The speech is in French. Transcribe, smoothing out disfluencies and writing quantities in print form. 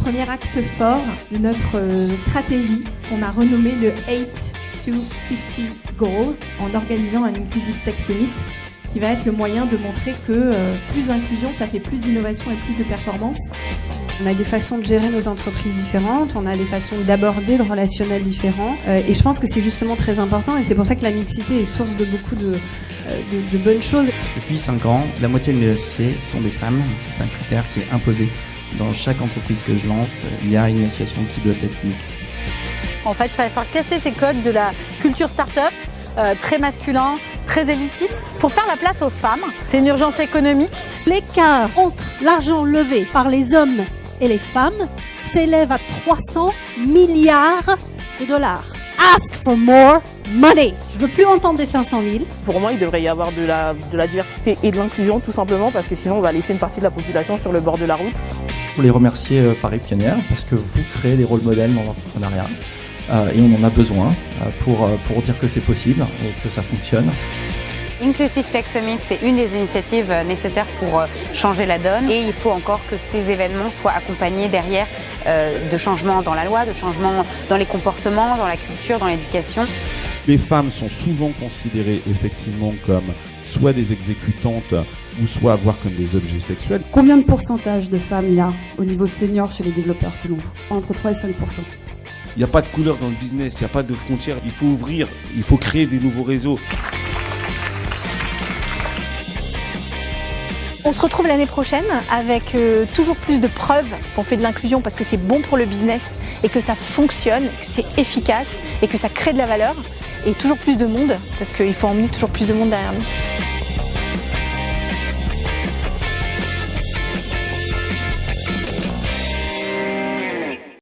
premier acte fort de notre stratégie qu'on a renommé le 8 to 50 Goal en organisant un Inclusive Tech Summit qui va être le moyen de montrer que plus d'inclusion, ça fait plus d'innovation et plus de performance. On a des façons de gérer nos entreprises différentes, on a des façons d'aborder le relationnel différent. Et je pense que c'est justement très important et c'est pour ça que la mixité est source de beaucoup de bonnes choses. Depuis 5 ans, la moitié de mes associés sont des femmes. C'est un critère qui est imposé. Dans chaque entreprise que je lance, il y a une association qui doit être mixte. En fait, il va falloir casser ces codes de la culture start-up, très masculin, très élitiste, pour faire la place aux femmes. C'est une urgence économique. L'écart entre l'argent levé par les hommes et les femmes s'élève à 300 milliards de dollars. Ask for more money. Je veux plus entendre des 500 000. Pour moi, il devrait y avoir de la diversité et de l'inclusion, tout simplement, parce que sinon, on va laisser une partie de la population sur le bord de la route. Je voulais remercier Paris Pionnière parce que vous créez des rôles modèles dans l'entrepreneuriat et on en a besoin pour dire que c'est possible et que ça fonctionne. Inclusive Tech Summit, c'est une des initiatives nécessaires pour changer la donne et il faut encore que ces événements soient accompagnés derrière de changements dans la loi, de changements dans les comportements, dans la culture, dans l'éducation. Les femmes sont souvent considérées effectivement comme soit des exécutantes ou soit voire comme des objets sexuels. Combien de pourcentage de femmes il y a au niveau senior chez les développeurs selon vous? Entre 3 et 5%. Il n'y a pas de couleur dans le business, il n'y a pas de frontières. Il faut ouvrir, il faut créer des nouveaux réseaux. On se retrouve l'année prochaine avec toujours plus de preuves qu'on fait de l'inclusion parce que c'est bon pour le business et que ça fonctionne, que c'est efficace et que ça crée de la valeur. Et toujours plus de monde parce qu'il faut emmener toujours plus de monde derrière nous.